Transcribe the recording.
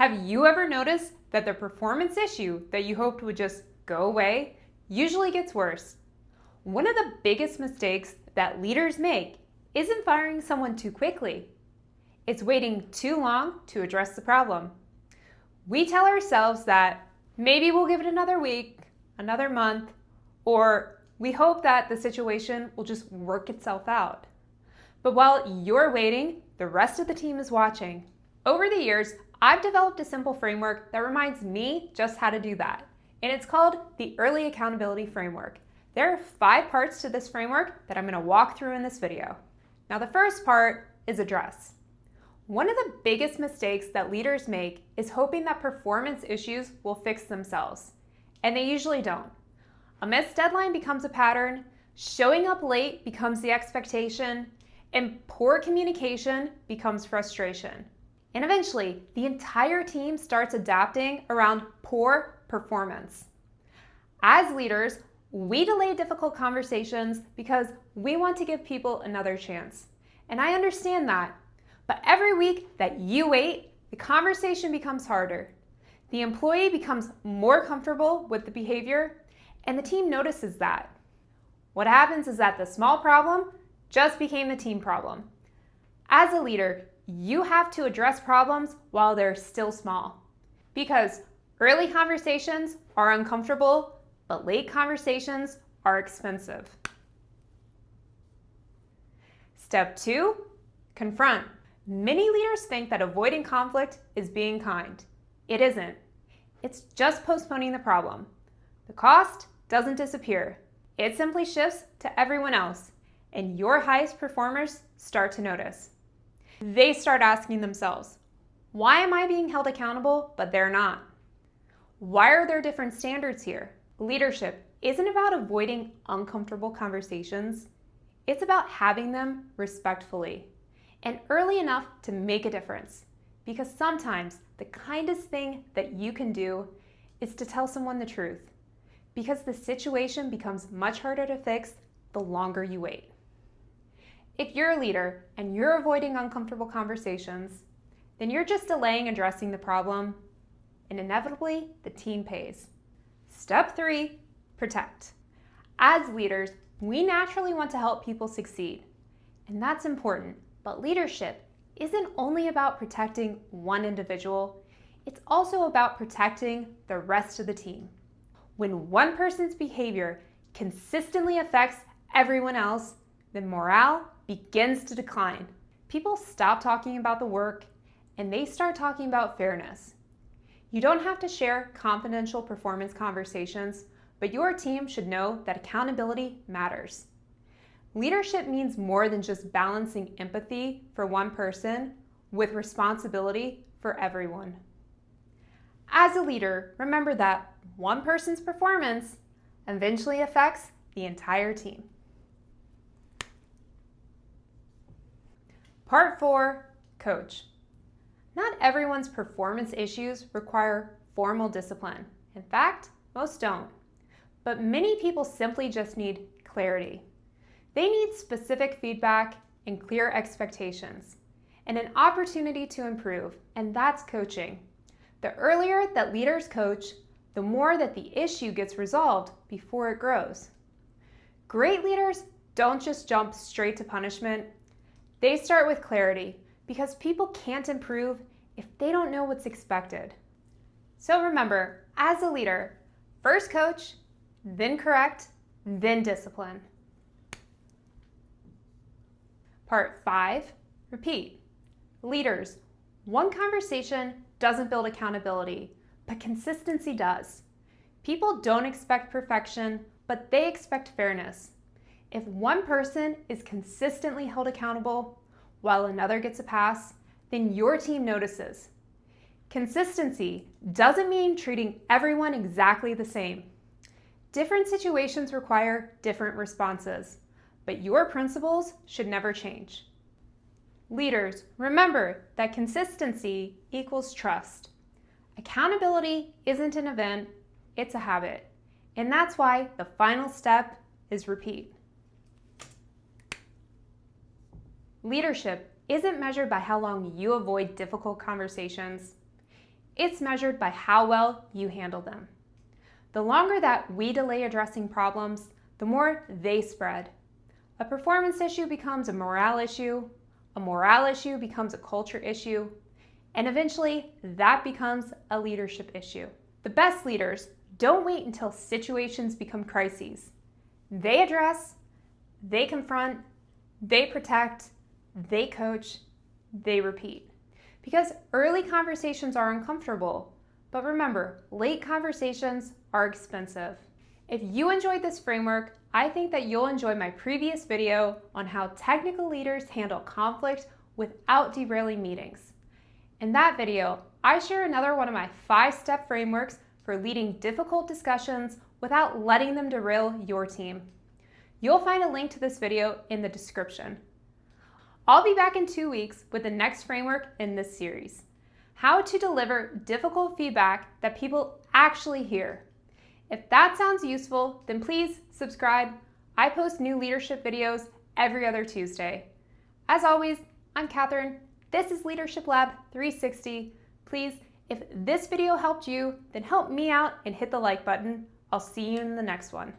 Have you ever noticed that the performance issue that you hoped would just go away usually gets worse? One of the biggest mistakes that leaders make isn't firing someone too quickly. It's waiting too long to address the problem. We tell ourselves that maybe we'll give it another week, another month, or we hope that the situation will just work itself out. But while you're waiting, the rest of the team is watching. Over the years, I've developed a simple framework that reminds me just how to do that, and it's called the Early Accountability Framework. There are 5 parts to this framework that I'm going to walk through in this video. Now, the first part is address. One of the biggest mistakes that leaders make is hoping that performance issues will fix themselves, and they usually don't. A missed deadline becomes a pattern, showing up late becomes the expectation, and poor communication becomes frustration. And eventually, the entire team starts adapting around poor performance. As leaders, we delay difficult conversations because we want to give people another chance. And I understand that. But every week that you wait, the conversation becomes harder. The employee becomes more comfortable with the behavior, and the team notices that. What happens is that the small problem just became the team problem. As a leader, you have to address problems while they're still small. Because early conversations are uncomfortable, but late conversations are expensive. Step 2, confront. Many leaders think that avoiding conflict is being kind. It isn't. It's just postponing the problem. The cost doesn't disappear. It simply shifts to everyone else, and your highest performers start to notice. They start asking themselves, why am I being held accountable, but they're not? Why are there different standards here? Leadership isn't about avoiding uncomfortable conversations. It's about having them respectfully and early enough to make a difference. Because sometimes the kindest thing that you can do is to tell someone the truth, because the situation becomes much harder to fix the longer you wait. If you're a leader and you're avoiding uncomfortable conversations, then you're just delaying addressing the problem, and inevitably the team pays. Step 3, protect. As leaders, we naturally want to help people succeed, and that's important, but leadership isn't only about protecting one individual, it's also about protecting the rest of the team. When one person's behavior consistently affects everyone else, then morale begins to decline. People stop talking about the work and they start talking about fairness. You don't have to share confidential performance conversations, but your team should know that accountability matters. Leadership means more than just balancing empathy for one person with responsibility for everyone. As a leader, remember that one person's performance eventually affects the entire team. Part 4, coach. Not everyone's performance issues require formal discipline. In fact, most don't. But many people simply just need clarity. They need specific feedback and clear expectations, and an opportunity to improve, and that's coaching. The earlier that leaders coach, the more that the issue gets resolved before it grows. Great leaders don't just jump straight to punishment. They start with clarity, because people can't improve if they don't know what's expected. So remember, as a leader, first coach, then correct, then discipline. Part 5, repeat. Leaders, one conversation doesn't build accountability, but consistency does. People don't expect perfection, but they expect fairness. If one person is consistently held accountable while another gets a pass, then your team notices. Consistency doesn't mean treating everyone exactly the same. Different situations require different responses, but your principles should never change. Leaders, remember that consistency equals trust. Accountability isn't an event, it's a habit. And that's why the final step is repeat. Leadership isn't measured by how long you avoid difficult conversations. It's measured by how well you handle them. The longer that we delay addressing problems, the more they spread. A performance issue becomes a morale issue becomes a culture issue, and eventually that becomes a leadership issue. The best leaders don't wait until situations become crises. They address, they confront, they protect, they coach, they repeat. Because early conversations are uncomfortable, but remember, late conversations are expensive. If you enjoyed this framework, I think that you'll enjoy my previous video on how technical leaders handle conflict without derailing meetings. In that video, I share another one of my 5-step frameworks for leading difficult discussions without letting them derail your team. You'll find a link to this video in the description. I'll be back in 2 weeks with the next framework in this series: how to deliver difficult feedback that people actually hear. If that sounds useful, then please subscribe. I post new leadership videos every other Tuesday. As always, I'm Catherine. This is Leadership Lab 360. Please, if this video helped you, then help me out and hit the like button. I'll see you in the next one.